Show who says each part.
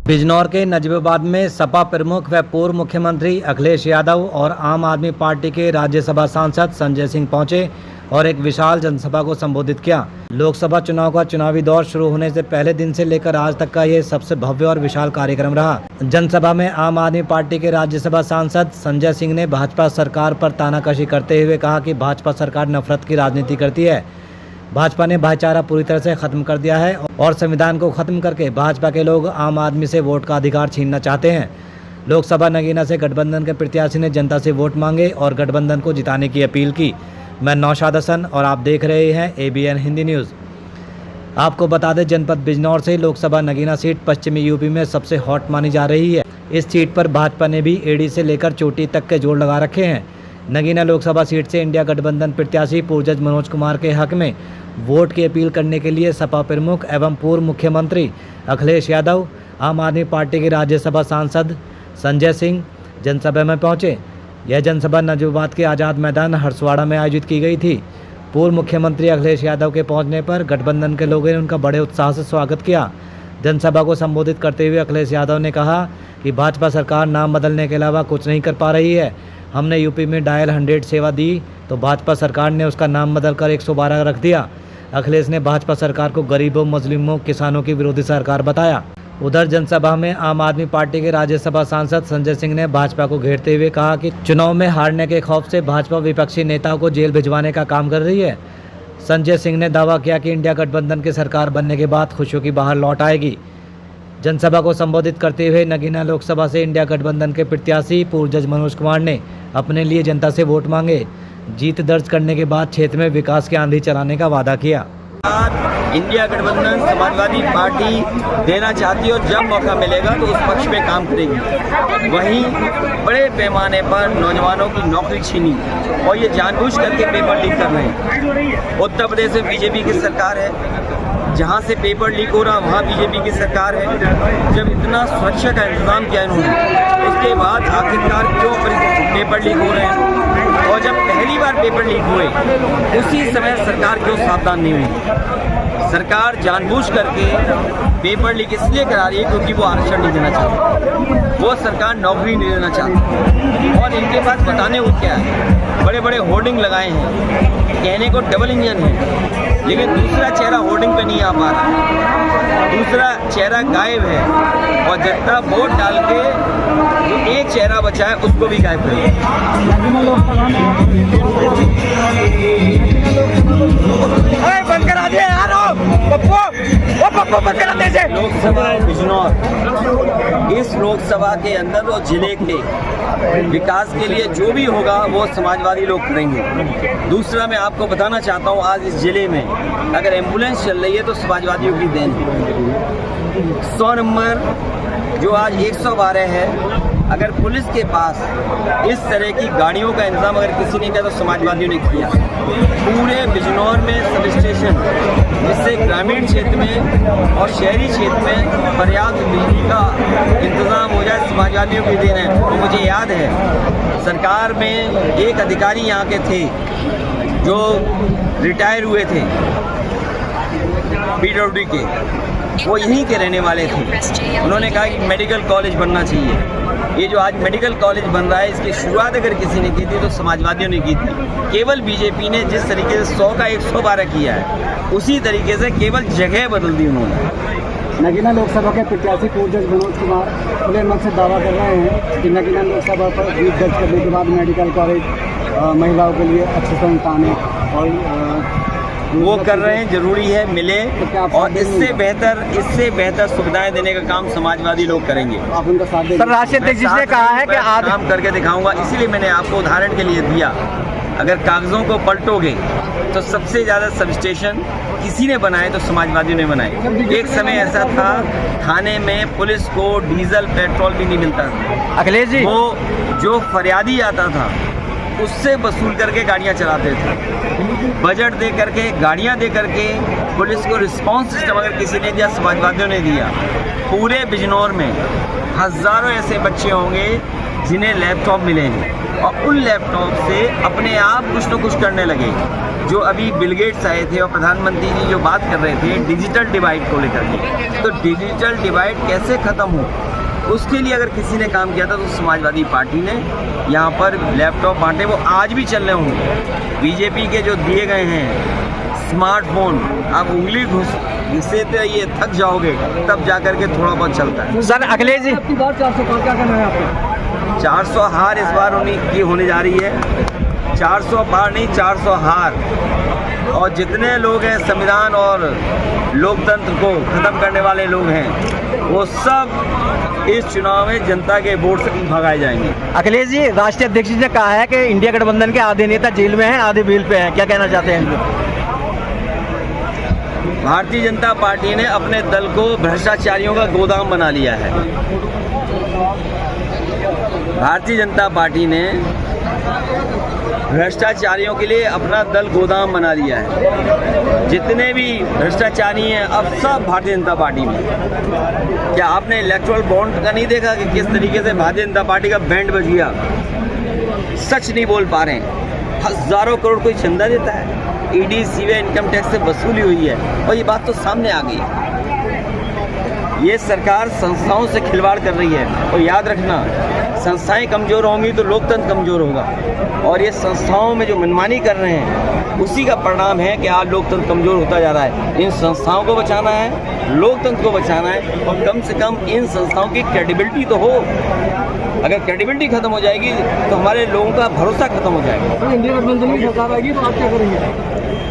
Speaker 1: बिजनौर के नजबेबाद में सपा प्रमुख व पूर्व मुख्यमंत्री अखिलेश यादव और आम आदमी पार्टी के राज्यसभा सांसद संजय सिंह पहुंचे और एक विशाल जनसभा को संबोधित किया। लोकसभा चुनाव का चुनावी दौर शुरू होने से पहले दिन से लेकर आज तक का ये सबसे भव्य और विशाल कार्यक्रम रहा। जनसभा में आम आदमी पार्टी के राज्यसभा सांसद संजय सिंह ने भाजपा सरकार पर तानाकशी करते हुए कहा कि भाजपा सरकार नफरत की राजनीति करती है। भाजपा ने भाईचारा पूरी तरह से खत्म कर दिया है और संविधान को खत्म करके भाजपा के लोग आम आदमी से वोट का अधिकार छीनना चाहते हैं। लोकसभा नगीना से गठबंधन के प्रत्याशी ने जनता से वोट मांगे और गठबंधन को जिताने की अपील की। मैं नौशाद हसन और आप देख रहे हैं ABN हिंदी न्यूज़। आपको बता दें, जनपद बिजनौर से लोकसभा नगीना सीट पश्चिमी यूपी में सबसे हॉट मानी जा रही है। इस सीट पर भाजपा ने भी एड़ी से लेकर चोटी तक के जोड़ लगा रखे हैं। नगीना लोकसभा सीट से इंडिया गठबंधन प्रत्याशी पूर्वज मनोज कुमार के हक में वोट की अपील करने के लिए सपा प्रमुख एवं पूर्व मुख्यमंत्री अखिलेश यादव, आम आदमी पार्टी के राज्यसभा सांसद संजय सिंह जनसभा में पहुंचे। यह जनसभा नजबेबाद के आज़ाद मैदान हरसवाड़ा में आयोजित की गई थी। पूर्व मुख्यमंत्री अखिलेश यादव के पहुंचने पर गठबंधन के लोगों ने उनका बड़े उत्साह से स्वागत किया। जनसभा को संबोधित करते हुए अखिलेश यादव ने कहा कि भाजपा सरकार नाम बदलने के अलावा कुछ नहीं कर पा रही है। हमने यूपी में डायल 100 सेवा दी तो भाजपा सरकार ने उसका नाम बदलकर 112 रख दिया। अखिलेश ने भाजपा सरकार को गरीबों, मुस्लिमों, किसानों की विरोधी सरकार बताया। उधर जनसभा में आम आदमी पार्टी के राज्यसभा सांसद संजय सिंह ने भाजपा को घेरते हुए कहा कि चुनाव में हारने के खौफ से भाजपा विपक्षी नेताओं को जेल भिजवाने का काम कर रही है। संजय सिंह ने दावा किया कि इंडिया गठबंधन की सरकार बनने के बाद खुशियों की बहार लौट आएगी। जनसभा को संबोधित करते हुए नगीना लोकसभा से इंडिया गठबंधन के प्रत्याशी पूर्वज मनोज कुमार ने अपने लिए जनता से वोट मांगे। जीत दर्ज करने के बाद क्षेत्र में विकास की आंधी चलाने का वादा किया।
Speaker 2: इंडिया गठबंधन समाजवादी पार्टी देना चाहती है और जब मौका मिलेगा तो उस पक्ष में काम करेगी। वहीं बड़े पैमाने पर नौजवानों की नौकरी छीनी और ये जानबूझ करके पेपर लीक कर रहे हैं। उत्तर प्रदेश में बीजेपी की सरकार है, जहाँ से पेपर लीक हो रहा वहाँ बीजेपी की सरकार है। जब इतना सुरक्षा का इंतजाम किया इन्होंने, उसके बाद आखिरकार क्यों पेपर लीक हो रहे हैं? और जब पहली बार पेपर लीक हुए उसी समय सरकार क्यों सावधान नहीं हुई? सरकार जानबूझ करके पेपर लीक इसलिए करा रही है क्योंकि वो आरक्षण नहीं देना चाहती, वो सरकार नौकरी नहीं देना चाहती। और इनके पास बताने को क्या है, बड़े बड़े होर्डिंग लगाए हैं, कहने को डबल इंजन है, लेकिन दूसरा चेहरा होर्डिंग पे नहीं आ पा रहा, दूसरा चेहरा गायब है। और जनता वोट डाल के जो एक चेहरा बचा है उसको भी गायब करेगी। लोकसभा बिजनौर, इस लोकसभा के अंदर और जिले के विकास के लिए जो भी होगा वो समाजवादी लोग करेंगे। दूसरा मैं आपको बताना चाहता हूँ, आज इस जिले में अगर एम्बुलेंस चल रही है तो समाजवादियों की देन है। 100 नंबर जो आज 112 है, अगर पुलिस के पास इस तरह की गाड़ियों का इंतजाम अगर किसी ने किया तो समाजवादियों ने किया। पूरे बिजनौर में सब स्टेशन, जिससे ग्रामीण क्षेत्र में और शहरी क्षेत्र में पर्याप्त बिजली का इंतजाम हो जाए, समाजवादियों की देन है। तो मुझे याद है सरकार में एक अधिकारी यहाँ के थे जो रिटायर हुए थे PWD के, वो यहीं के रहने वाले थे। उन्होंने कहा कि मेडिकल कॉलेज बनना चाहिए। ये जो आज मेडिकल कॉलेज बन रहा है, इसकी शुरुआत अगर किसी ने की थी तो समाजवादियों ने की थी। केवल बीजेपी ने जिस तरीके से 100 का 112 किया है, उसी तरीके से केवल जगह बदल दी उन्होंने।
Speaker 3: नगीना लोकसभा के प्रत्याशी पूर्वज मनोज कुमार खुले मन से दावा कर रहे हैं कि नगीना लोकसभा पर जीत दर्ज करने के बाद मेडिकल कॉलेज महिलाओं के लिए अच्छे संस्थान है और
Speaker 2: वो कर रहे हैं, जरूरी है मिले, और इससे बेहतर सुविधाएं देने का काम समाजवादी लोग करेंगे।
Speaker 3: आप उनका साथ देंगे?
Speaker 1: सर, राष्ट्रीय अध्यक्ष जी ने कहा है कि आज
Speaker 2: काम करके दिखाऊंगा, इसीलिए मैंने आपको उदाहरण के लिए दिया। अगर कागजों को पलटोगे तो सबसे ज़्यादा सब स्टेशन किसी ने बनाए तो समाजवादियों ने बनाए। एक समय ऐसा था थाने में पुलिस को डीजल पेट्रोल भी नहीं मिलता था।
Speaker 1: अखिलेश जी,
Speaker 2: वो जो फरियादी आता था उससे वसूल करके गाड़ियां चलाते थे। बजट दे करके, गाड़ियां दे करके पुलिस को रिस्पांस सिस्टम अगर किसी ने दिया, समाजवादियों ने दिया। पूरे बिजनौर में हज़ारों ऐसे बच्चे होंगे जिन्हें लैपटॉप मिलेंगे और उन लैपटॉप से अपने आप कुछ न कुछ करने लगे। जो अभी बिल गेट्स आए थे और प्रधानमंत्री जी जो बात कर रहे थे डिजिटल डिवाइड को लेकर के, तो डिजिटल डिवाइड कैसे ख़त्म हो, उसके लिए अगर किसी ने काम किया था तो समाजवादी पार्टी ने। यहाँ पर लैपटॉप बांटे, वो आज भी चल रहे होंगे। बीजेपी के जो दिए गए हैं स्मार्टफोन, आप उंगली घुसे तो ये थक जाओगे, तब जा कर के थोड़ा बहुत चलता है।
Speaker 3: सर अखिलेश जी आपकी बात 400 पार क्या कहना है आपका?
Speaker 2: 400 हार इस बार की होने जा रही है। 400 पार नहीं, 400 हार। और जितने लोग हैं संविधान और लोकतंत्र को ख़त्म करने वाले लोग हैं, वो सब इस चुनाव में जनता के वोट से भगाए जाएंगे।
Speaker 3: अखिलेश जी, राष्ट्रीय अध्यक्ष जी ने कहा है कि इंडिया गठबंधन के आधे नेता जेल में हैं, आधे बेल पे हैं, क्या कहना चाहते हैं?
Speaker 2: भारतीय जनता पार्टी ने अपने दल को भ्रष्टाचारियों का गोदाम बना लिया है। भारतीय जनता पार्टी ने भ्रष्टाचारियों के लिए अपना दल गोदाम बना लिया है। जितने भी भ्रष्टाचारी हैं अब सब भारतीय जनता पार्टी में। क्या आपने इलेक्टोरल बॉन्ड का नहीं देखा कि किस तरीके से भारतीय जनता पार्टी का बैंड बज गया? सच नहीं बोल पा रहे हैं। हजारों करोड़ कोई चंदा देता है, ईडी सीबीआई इनकम टैक्स से वसूली हुई है, और ये बात तो सामने आ गई है। ये सरकार संस्थाओं से खिलवाड़ कर रही है, और याद रखना, संस्थाएं कमज़ोर होंगी तो लोकतंत्र कमज़ोर होगा। और ये संस्थाओं में जो मनमानी कर रहे हैं, उसी का परिणाम है कि आज लोकतंत्र कमज़ोर होता जा रहा है। इन संस्थाओं को बचाना है, लोकतंत्र को बचाना है, और कम से कम इन संस्थाओं की क्रेडिबिलिटी तो हो। अगर क्रेडिबिलिटी खत्म हो जाएगी तो हमारे लोगों का भरोसा खत्म हो जाएगा।
Speaker 3: इंडिया गठबंधन की सरकार आएगी तो आप क्या करेंगे?